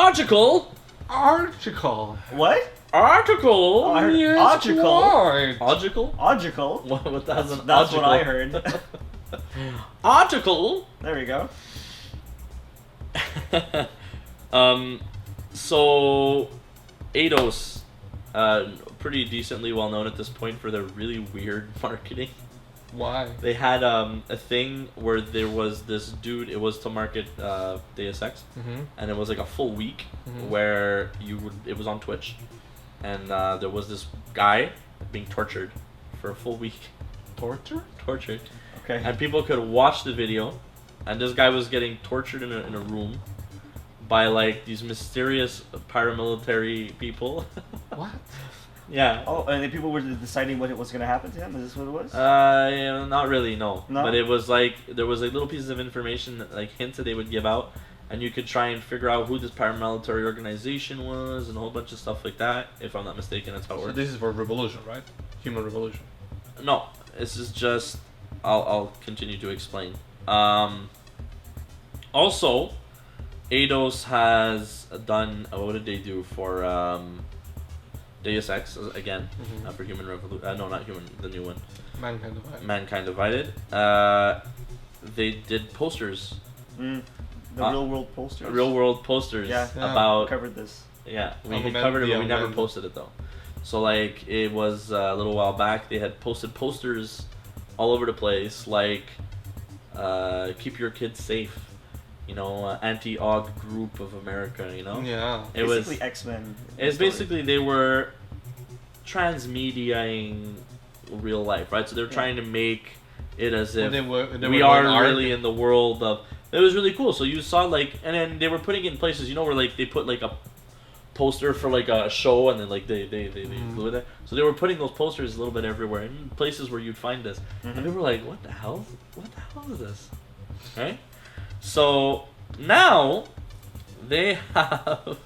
Article. What? Article. Logical. What that's what I heard. Article. There we go. So Eidos, pretty decently well known at this point for their really weird marketing. Why? They had a thing where there was this dude. It was to market Deus Ex, and it was like a full week where it was on Twitch, and there was this guy being tortured for a full week. Tortured. Okay. And people could watch the video, and this guy was getting tortured in a room by like these mysterious paramilitary people. What? Yeah. Oh, and the people were deciding what was going to happen to him? Is this what it was? Yeah, not really, no. No? But it was like, there was like little pieces of information, that, like hints that they would give out, and you could try and figure out who this paramilitary organization was, and a whole bunch of stuff like that, if I'm not mistaken, that's how it So works. this is for revolution, right? Human revolution. No, this is just, I'll continue to explain. Also, Eidos has done, what did they do for, Deus Ex again for Human Revolution. No, not Human. The new one. Mankind Divided. They did posters. The real world posters. Real world posters. Yeah. About. We covered this. Yeah, we had covered it, but we never posted it though. So like it was a little while back. They had posted posters all over the place, like "Keep your kids safe." You know, anti-Og group of America, you know? Yeah. It basically was X-Men. It's basically they were transmediaing real life, right? So they're trying to make it as if we are really in the world of... It was really cool. So you saw like... And then they were putting it in places, you know, where like they put like a poster for like a show and then like they glue it there. So they were putting those posters a little bit everywhere in places where you'd find this. And they were like, what the hell? What the hell is this? Right? So now they have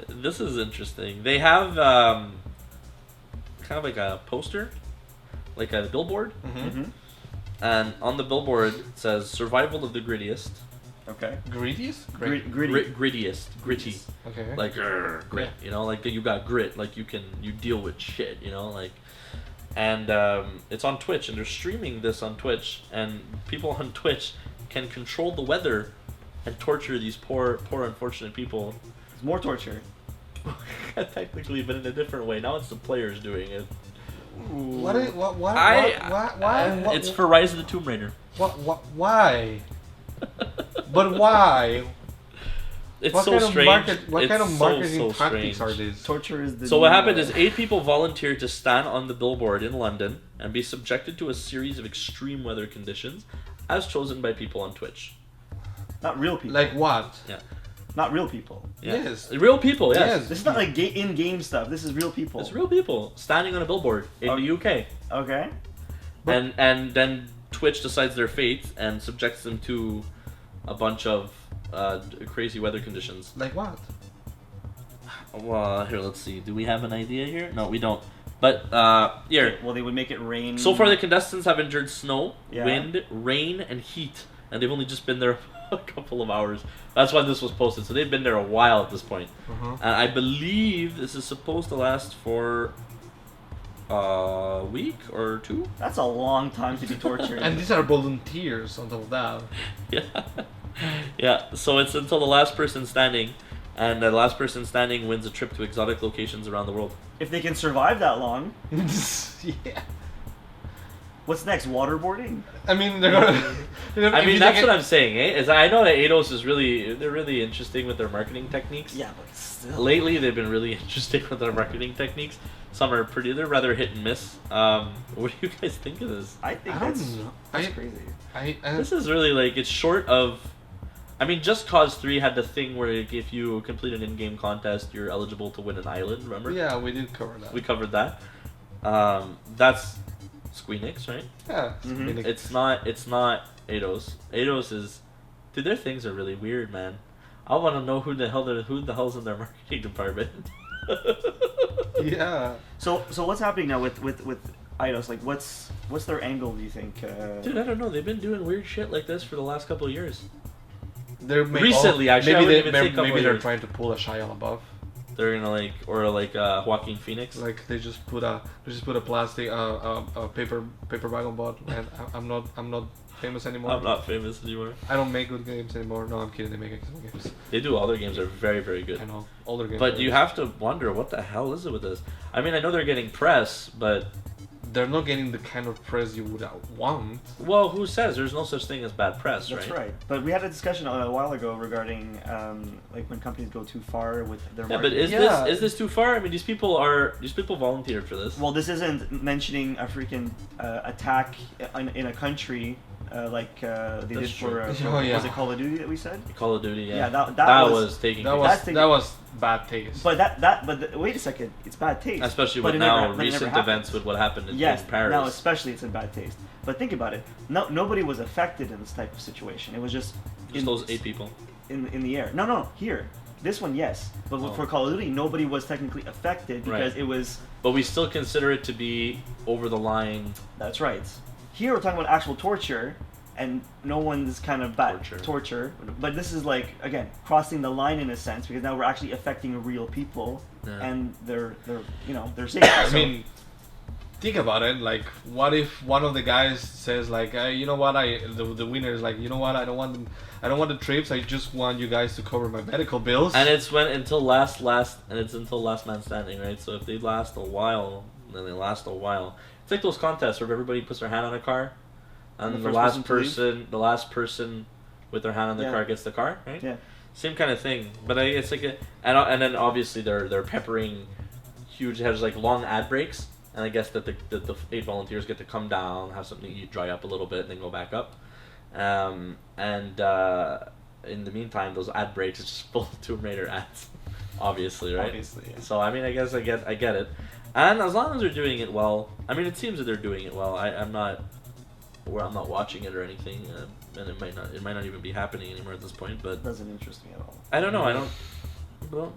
this is interesting. They have kind of like a poster, like a billboard, and on the billboard it says "Survival of the Grittiest." Okay. Grittiest? Grittiest, gritty. Okay. Like grit, you know, like you got grit, like you deal with shit, you know, like. And it's on Twitch, and they're streaming this on Twitch, and people on Twitch can control the weather and torture these poor unfortunate people. It's more torture. Technically, but in a different way. Now it's the players doing it. Why? It's for Rise of the Tomb Raider. Why? But why? It's what so kind strange. What kind of marketing tactics strange. are these? Torture is the... So what happened is 8 people volunteered to stand on the billboard in London and be subjected to a series of extreme weather conditions as chosen by people on Twitch. Not real people. Like what? Yeah. Not real people. Yeah. Yes. Real people, yes. This is not like in-game stuff. This is real people. It's real people standing on a billboard in the UK. Okay. And then Twitch decides their fate and subjects them to a bunch of crazy weather conditions. Like what? Well, here, let's see. Do we have an idea here? No, we don't. But, here. Okay, well, they would make it rain. So far, the contestants have endured snow, Yeah. wind, rain, and heat. And they've only just been there a couple of hours. That's why this was posted. So they've been there a while at this point. And I believe this is supposed to last for a week or 2. That's a long time to be tortured. And these are volunteers on top of that. Yeah. Yeah, so it's until the last person standing. And the last person standing wins a trip to exotic locations around the world. If they can survive that long, Yeah. what's next? Waterboarding? I mean, they're gonna. I mean, that's what I'm saying, eh? Is I know that Eidos is they're really interesting with their marketing techniques. Yeah, but still. Lately, they've been really interesting with their marketing techniques. Some are they're rather hit and miss. What do you guys think of this? I think I that's don't know. crazy. This is really like, it's short of... I mean, Just Cause 3 had the thing where if you complete an in-game contest, you're eligible to win an island, remember? Yeah, we did cover that. We covered that. That's Squeenix, right? Yeah. It's not Eidos. Eidos is... Dude, their things are really weird, man. I want to know who the hell's in their marketing department. Yeah. So what's happening now with Eidos? Like, what's their angle? Do you think? Dude, I don't know. They've been doing weird shit like this for the last couple of years. Recently, actually, maybe they're trying to pull a Shia LaBeouf. They're gonna like Joaquin Phoenix. Like they just put a plastic a paper bag on board, and I'm not famous anymore. I'm not famous anymore. I don't make good games anymore. No, I'm kidding. They make excellent games. They do. All their games are very, very good. I know. All their games. But you have to wonder, what the hell is it with this? I mean, I know they're getting press, but they're not getting the kind of press you would want. Well, who says there's no such thing as bad press, That's right? right. But we had a discussion a while ago regarding like when companies go too far with their Yeah, marketing. but is this too far? I mean, these people volunteered for this. Well, this isn't mentioning a freaking attack in a country like they did for was it Call of Duty that we said? Call of Duty, yeah. Yeah, that was taking. That was bad taste. But wait a second, it's bad taste. Especially with recent events with what happened in Paris. Now especially it's in bad taste. But think about it. Nobody was affected in this type of situation. It was just those 8 people in the air. No, here. This one, yes. But for Call of Duty, nobody was technically affected because it was. But we still consider it to be over the line. That's right. Here we're talking about actual torture, and no one's kind of bad torture. But this is like, again, crossing the line in a sense, because now we're actually affecting real people, and they're safe. I mean, think about it. Like, what if one of the guys says like, you know what? The winner is like, you know what? I don't want the trips. I just want you guys to cover my medical bills. And it's until last man standing, right? So if they last a while, then they last a while. It's like those contests where everybody puts their hand on a car, and the last person with their hand on the car gets the car, right? Yeah. Same kind of thing, but it's like and then obviously they're peppering huge heads like long ad breaks, and I guess that the 8 volunteers get to come down, have something to eat, dry up a little bit, and then go back up, and in the meantime those ad breaks are just full of Tomb Raider ads, obviously, right? Obviously, yeah. So I mean, I guess I get it. And as long as they're doing it well, I mean, it seems that they're doing it well. I'm not watching it or anything, and it might not even be happening anymore at this point. But it doesn't interest me at all. I don't know. Well,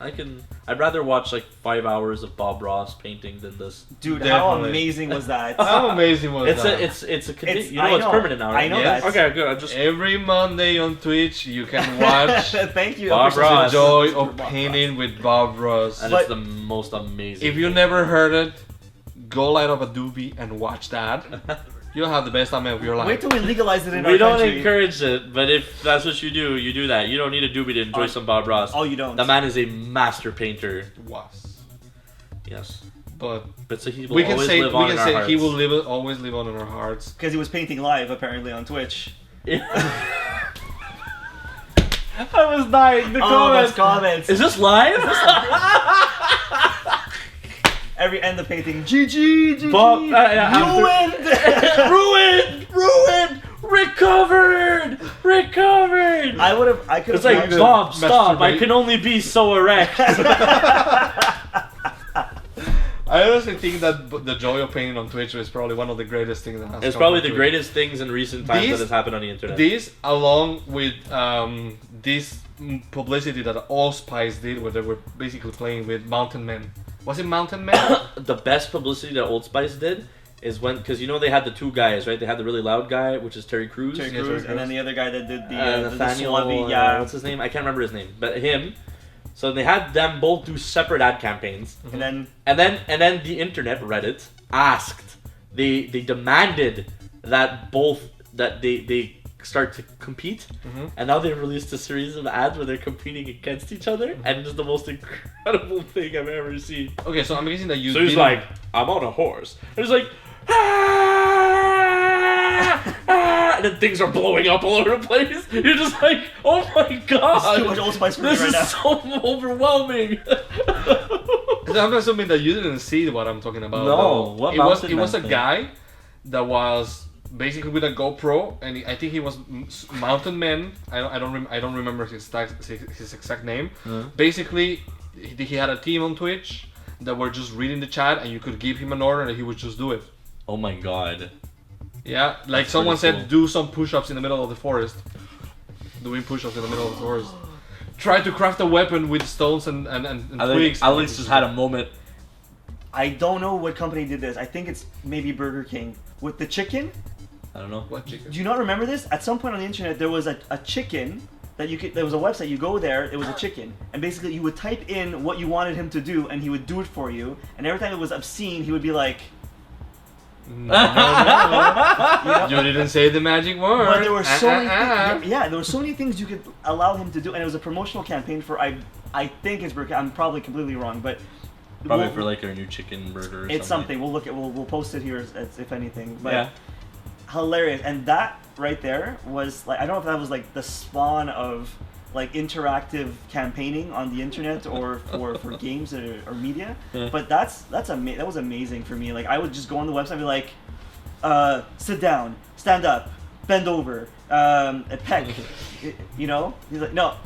I'd rather watch like 5 hours of Bob Ross painting than this. Dude, how amazing was that? How amazing was that? It's permanent now, right? I know that. Okay, good. Every Monday on Twitch you can watch. Thank you. Bob Ross. The joy of painting with Bob Ross. And it's the most amazing. If you never heard it, go light up a doobie and watch that. You'll have the best time of your life. Wait till we legalize it in our country. We country. don't encourage it, but if that's what you do that. You don't need a doobie to enjoy some Bob Ross. Oh, you don't. The man is a master painter. Was. Yes. But so he will always live on in our hearts. He will always live on in our hearts. Because he was painting live, apparently, on Twitch. I was dying. The comments. Is this live? Every end of painting, GG, Bob, ruined, ruined, recovered. I could. It's like, Bob, stop! I can only be so erect. I honestly think that the joy of painting on Twitch is probably one of the greatest things that has It's probably the greatest things in recent times that has happened on the internet. This, along with this publicity that Allspice did, where they were basically playing with Mountain Men. Was it Mountain Men? The best publicity that Old Spice did is when, because they had the 2 guys, right? They had the really loud guy, which is Terry Crews. And then the other guy that did the Nathaniel, what's his name? I can't remember his name, but him. So they had them both do separate ad campaigns, and then the internet, Reddit, asked, they demanded that they start to compete, and now they've released a series of ads where they're competing against each other, and it's the most incredible thing I've ever seen. Okay, so I'm guessing that you. So he's like, I'm on a horse, and he's like, and then things are blowing up all over the place. You're just like, oh my god, too much Old Spice for me this right is now. so overwhelming. I'm assuming that you didn't see what I'm talking about. No, what it was a guy that was basically with a GoPro, and I think he was Mountain Man. I don't remember his exact name. Basically, he had a team on Twitch that were just reading the chat, and you could give him an order, and he would just do it. Oh my god. Yeah, like someone said, do some push-ups in the middle of the forest. Doing push-ups in the middle of the forest. Try to craft a weapon with stones and twigs. Alex just had a moment. I don't know what company did this. I think it's maybe Burger King with the chicken. I don't know. What chicken? Do you not remember this? At some point on the internet, there was a chicken that you could. There was a website. You go there. It was a chicken, and basically you would type in what you wanted him to do, and he would do it for you. And every time it was obscene, he would be like. No. You didn't say the magic word. But there were so many there were so many things you could allow him to do, and it was a promotional campaign for I think it's burger. I'm probably completely wrong, but probably for like our new chicken burger. Or it's something. We'll post it here as if anything. But hilarious, and that right there was like I don't know if that was like the spawn of like interactive campaigning on the internet or for games or media. Yeah. But that was amazing for me. Like I would just go on the website and be like, sit down, stand up, bend over, peck. You know? He's like, no.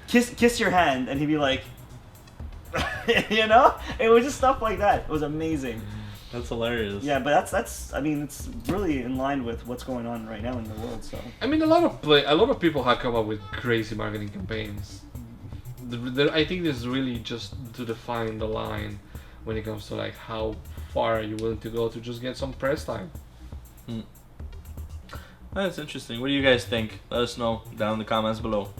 kiss your hand, and he'd be like, you know? It was just stuff like that. It was amazing. That's hilarious. Yeah, but that's I mean, it's really in line with what's going on right now in the world. So I mean, a lot of people have come up with crazy marketing campaigns. I think this is really just to define the line when it comes to like how far are you willing to go to just get some press time. That's interesting. What do you guys think? Let us know down in the comments below.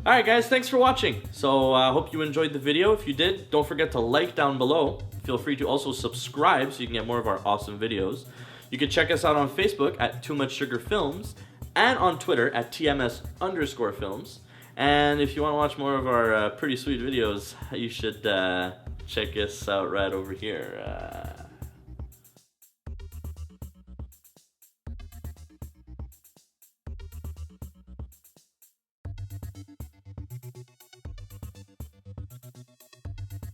Alright guys, thanks for watching. So I hope you enjoyed the video. If you did, don't forget to like down below. Feel free to also subscribe so you can get more of our awesome videos. You can check us out on Facebook at Too Much Sugar Films and on Twitter at TMS_films. And if you want to watch more of our pretty sweet videos, you should check us out right over here.